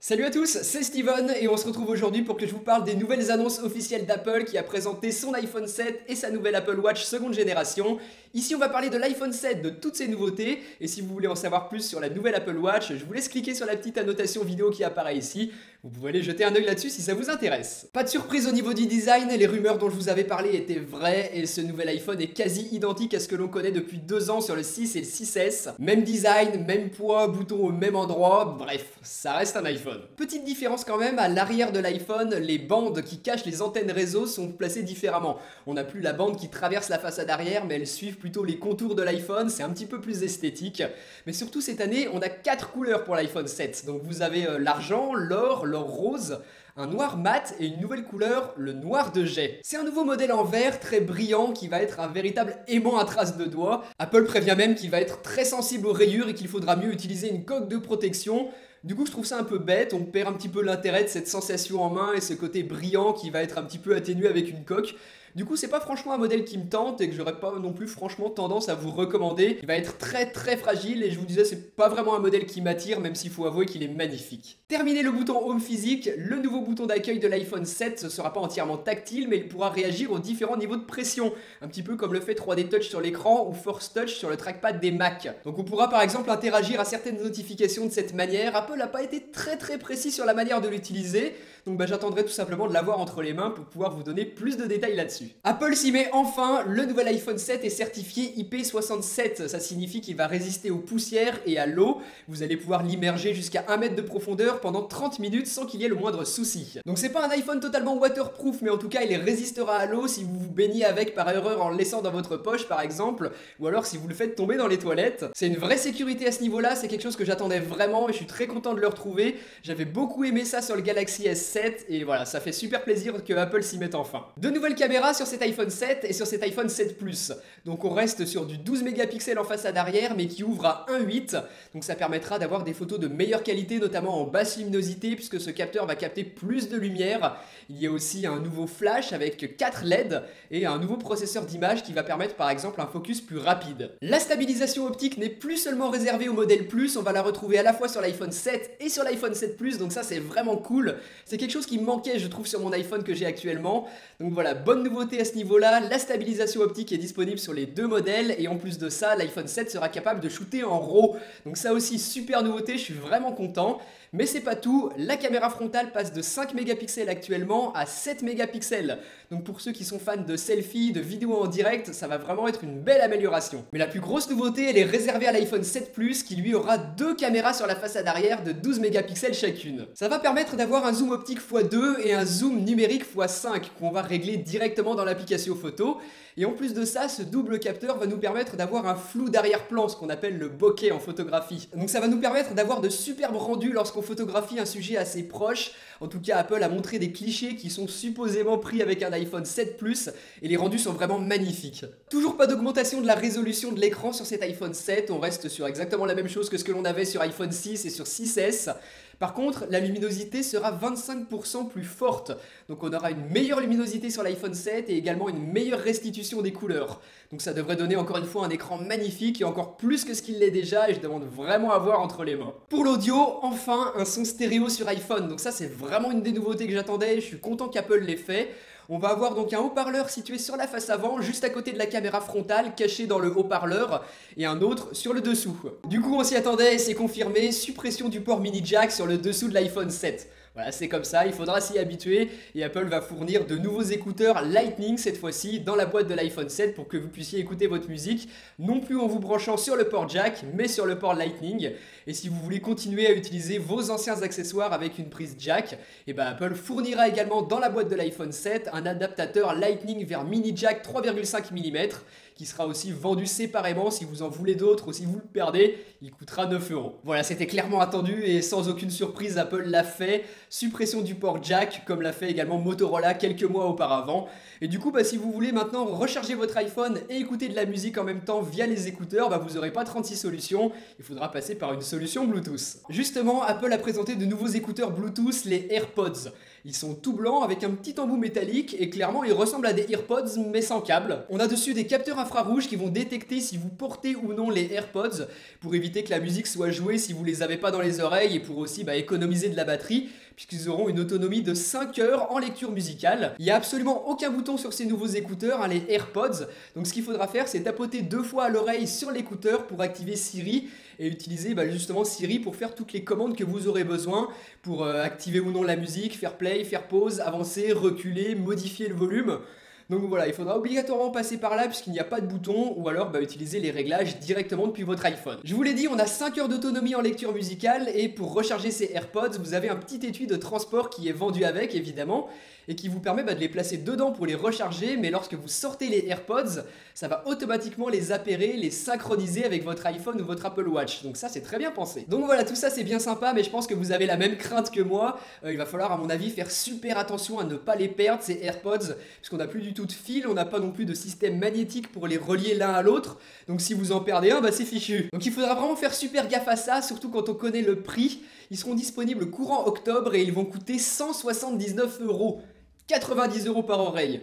Salut à tous, c'est Steven et on se retrouve aujourd'hui pour que je vous parle des nouvelles annonces officielles d'Apple qui a présenté son iPhone 7 et sa nouvelle Apple Watch seconde génération. Ici on va parler de l'iPhone 7, de toutes ses nouveautés, et si vous voulez en savoir plus sur la nouvelle Apple Watch, je vous laisse cliquer sur la petite annotation vidéo qui apparaît ici. Vous pouvez aller jeter un œil là-dessus si ça vous intéresse. Pas de surprise au niveau du design, les rumeurs dont je vous avais parlé étaient vraies et ce nouvel iPhone est quasi identique à ce que l'on connaît depuis 2 ans sur le 6 et le 6S. Même design, même poids, bouton au même endroit, bref, ça reste un iPhone. Petite différence quand même, à l'arrière de l'iPhone, les bandes qui cachent les antennes réseau sont placées différemment. On n'a plus la bande qui traverse la façade arrière, mais elles suivent plutôt les contours de l'iPhone, c'est un petit peu plus esthétique. Mais surtout cette année, on a 4 couleurs pour l'iPhone 7. Donc vous avez l'argent, l'or rose, un noir mat et une nouvelle couleur, le noir de jet. C'est un nouveau modèle en verre très brillant qui va être un véritable aimant à traces de doigts. Apple prévient même qu'il va être très sensible aux rayures et qu'il faudra mieux utiliser une coque de protection. Du coup, je trouve ça un peu bête, on perd un petit peu l'intérêt de cette sensation en main et ce côté brillant qui va être un petit peu atténué avec une coque. Du coup, c'est pas franchement un modèle qui me tente et que j'aurais pas non plus franchement tendance à vous recommander. Il va être très fragile et je vous disais, c'est pas vraiment un modèle qui m'attire, même s'il faut avouer qu'il est magnifique. Terminé le bouton Home physique, le nouveau bouton d'accueil de l'iPhone 7 ne sera pas entièrement tactile, mais il pourra réagir aux différents niveaux de pression, un petit peu comme le fait 3D Touch sur l'écran ou Force Touch sur le trackpad des Mac. Donc on pourra par exemple interagir à certaines notifications de cette manière. Apple n'a pas été très précis sur la manière de l'utiliser, donc j'attendrai tout simplement de l'avoir entre les mains pour pouvoir vous donner plus de détails là-dessus. Apple s'y met enfin, le nouvel iPhone 7 est certifié IP67, ça signifie qu'il va résister aux poussières et à l'eau. Vous allez pouvoir l'immerger jusqu'à 1 mètre de profondeur pendant 30 minutes sans qu'il y ait le moindre souci. Donc c'est pas un iPhone totalement waterproof, mais en tout cas il résistera à l'eau si vous vous baignez avec par erreur en le laissant dans votre poche par exemple, ou alors si vous le faites tomber dans les toilettes. C'est une vraie sécurité à ce niveau-là, c'est quelque chose que j'attendais vraiment et je suis très content de le retrouver. J'avais beaucoup aimé ça sur le Galaxy S7 et voilà, ça fait super plaisir que Apple s'y mette enfin. De nouvelles caméras sur cet iPhone 7 et sur cet iPhone 7 Plus. Donc on reste sur du 12 mégapixels en façade arrière mais qui ouvre à 1.8. Donc ça permettra d'avoir des photos de meilleure qualité, notamment en basse luminosité puisque ce capteur va capter plus de lumière. Il y a aussi un nouveau flash avec 4 LED et un nouveau processeur d'image qui va permettre par exemple un focus plus rapide. La stabilisation optique n'est plus seulement réservée au modèle Plus, on va la retrouver à la fois sur l'iPhone 7 et sur l'iPhone 7 Plus, donc ça c'est vraiment cool. C'est quelque chose qui me manquait je trouve sur mon iPhone que j'ai actuellement. Donc voilà, bonne nouveauté à ce niveau-là, la stabilisation optique est disponible sur les deux modèles et en plus de ça, l'iPhone 7 sera capable de shooter en RAW. Donc ça aussi, super nouveauté, je suis vraiment content. Mais c'est pas tout, la caméra frontale passe de 5 mégapixels actuellement à 7 mégapixels. Donc pour ceux qui sont fans de selfies, de vidéos en direct, ça va vraiment être une belle amélioration. Mais la plus grosse nouveauté, elle est réservée à l'iPhone 7 Plus qui lui aura 2 caméras sur la façade arrière de 12 mégapixels chacune. Ça va permettre d'avoir un zoom optique x2 et un zoom numérique x5 qu'on va régler directement dans l'application photo. Et en plus de ça, ce double capteur va nous permettre d'avoir un flou d'arrière-plan, ce qu'on appelle le bokeh en photographie. Donc ça va nous permettre d'avoir de superbes rendus lorsqu'on photographie un sujet assez proche. En tout cas, Apple a montré des clichés qui sont supposément pris avec un iPhone 7 Plus et les rendus sont vraiment magnifiques. Toujours pas d'augmentation de la résolution de l'écran sur cet iPhone 7, on reste sur exactement la même chose que ce que l'on avait sur iPhone 6 et sur 6S. Par contre, la luminosité sera 25% plus forte. Donc on aura une meilleure luminosité sur l'iPhone 7 et également une meilleure restitution des couleurs. Donc ça devrait donner encore une fois un écran magnifique et encore plus que ce qu'il l'est déjà et je demande vraiment à voir entre les mains. Pour l'audio, enfin un son stéréo sur iPhone. Donc ça c'est vraiment une des nouveautés que j'attendais, je suis content qu'Apple l'ait fait. On va avoir donc un haut-parleur situé sur la face avant, juste à côté de la caméra frontale, caché dans le haut-parleur, et un autre sur le dessous. Du coup, on s'y attendait et c'est confirmé, suppression du port mini jack sur le dessous de l'iPhone 7. Voilà, c'est comme ça, il faudra s'y habituer et Apple va fournir de nouveaux écouteurs Lightning cette fois-ci dans la boîte de l'iPhone 7 pour que vous puissiez écouter votre musique, non plus en vous branchant sur le port jack, mais sur le port Lightning. Et si vous voulez continuer à utiliser vos anciens accessoires avec une prise jack, et ben Apple fournira également dans la boîte de l'iPhone 7 un adaptateur Lightning vers mini jack 3,5 mm qui sera aussi vendu séparément si vous en voulez d'autres ou si vous le perdez, il coûtera 9 €. Voilà, c'était clairement attendu et sans aucune surprise, Apple l'a fait. Suppression du port jack, comme l'a fait également Motorola quelques mois auparavant. Et du coup, si vous voulez maintenant recharger votre iPhone et écouter de la musique en même temps via les écouteurs, vous n'aurez pas 36 solutions, il faudra passer par une solution Bluetooth. Justement, Apple a présenté de nouveaux écouteurs Bluetooth, les AirPods. Ils sont tout blancs avec un petit embout métallique et clairement ils ressemblent à des AirPods mais sans câble. On a dessus des capteurs infrarouges qui vont détecter si vous portez ou non les AirPods pour éviter que la musique soit jouée si vous les avez pas dans les oreilles et pour aussi économiser de la batterie puisqu'ils auront une autonomie de 5 heures en lecture musicale. Il n'y a absolument aucun bouton sur ces nouveaux écouteurs, les AirPods, donc ce qu'il faudra faire c'est tapoter 2 fois à l'oreille sur l'écouteur pour activer Siri et utiliser justement Siri pour faire toutes les commandes que vous aurez besoin pour activer ou non la musique, faire play, faire pause, avancer, reculer, modifier le volume. Donc voilà, il faudra obligatoirement passer par là puisqu'il n'y a pas de bouton ou alors utiliser les réglages directement depuis votre iPhone. Je vous l'ai dit, on a 5 heures d'autonomie en lecture musicale et pour recharger ces AirPods, vous avez un petit étui de transport qui est vendu avec évidemment et qui vous permet de les placer dedans pour les recharger, mais lorsque vous sortez les AirPods, ça va automatiquement les appairer, les synchroniser avec votre iPhone ou votre Apple Watch. Donc ça c'est très bien pensé. Donc voilà, tout ça c'est bien sympa, mais je pense que vous avez la même crainte que moi. Il va falloir à mon avis faire super attention à ne pas les perdre ces AirPods, puisqu'on n'a plus du tout de fil, on n'a pas non plus de système magnétique pour les relier l'un à l'autre. Donc si vous en perdez un, c'est fichu. Donc il faudra vraiment faire super gaffe à ça, surtout quand on connaît le prix. Ils seront disponibles courant octobre et ils vont coûter 179 €. 90 € par oreille.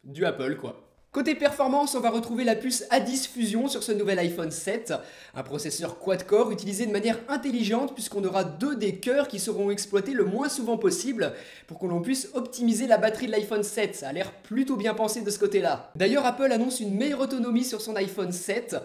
Du Apple quoi. Côté performance, on va retrouver la puce A10 Fusion sur ce nouvel iPhone 7, un processeur quad-core utilisé de manière intelligente puisqu'on aura 2 des cœurs qui seront exploités le moins souvent possible pour que l'on puisse optimiser la batterie de l'iPhone 7. Ça a l'air plutôt bien pensé de ce côté-là. D'ailleurs, Apple annonce une meilleure autonomie sur son iPhone 7.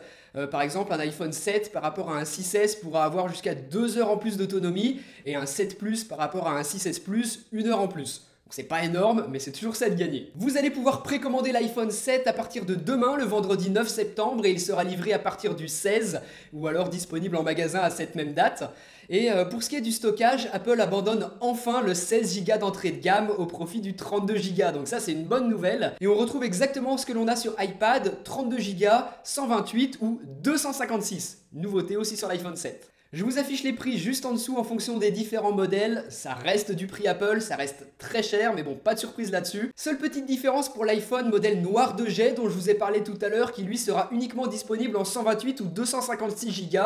Par exemple, un iPhone 7 par rapport à un 6S pourra avoir jusqu'à 2 heures en plus d'autonomie et un 7 Plus par rapport à un 6S Plus, 1 heure en plus. Donc c'est pas énorme, mais c'est toujours ça de gagner. Vous allez pouvoir précommander l'iPhone 7 à partir de demain, le vendredi 9 septembre, et il sera livré à partir du 16, ou alors disponible en magasin à cette même date. Et pour ce qui est du stockage, Apple abandonne enfin le 16 Go d'entrée de gamme au profit du 32 Go. Donc ça c'est une bonne nouvelle. Et on retrouve exactement ce que l'on a sur iPad, 32 Go, 128 ou 256. Nouveauté aussi sur l'iPhone 7. Je vous affiche les prix juste en dessous en fonction des différents modèles. Ça reste du prix Apple, ça reste très cher, mais bon, pas de surprise là-dessus. Seule petite différence pour l'iPhone modèle noir de jet dont je vous ai parlé tout à l'heure, qui lui sera uniquement disponible en 128 ou 256 Go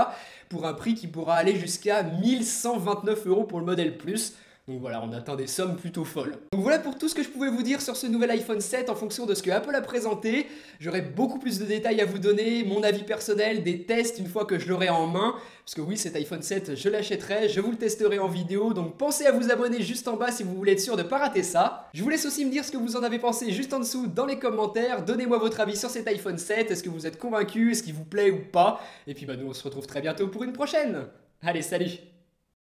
pour un prix qui pourra aller jusqu'à 1129 € pour le modèle Plus. Donc voilà, on atteint des sommes plutôt folles. Donc voilà pour tout ce que je pouvais vous dire sur ce nouvel iPhone 7 en fonction de ce que Apple a présenté. J'aurai beaucoup plus de détails à vous donner, mon avis personnel, des tests une fois que je l'aurai en main. Parce que oui, cet iPhone 7, je l'achèterai, je vous le testerai en vidéo. Donc pensez à vous abonner juste en bas si vous voulez être sûr de ne pas rater ça. Je vous laisse aussi me dire ce que vous en avez pensé juste en dessous dans les commentaires. Donnez-moi votre avis sur cet iPhone 7. Est-ce que vous êtes convaincu? Est-ce qu'il vous plaît ou pas? Et puis nous on se retrouve très bientôt pour une prochaine. Allez, salut!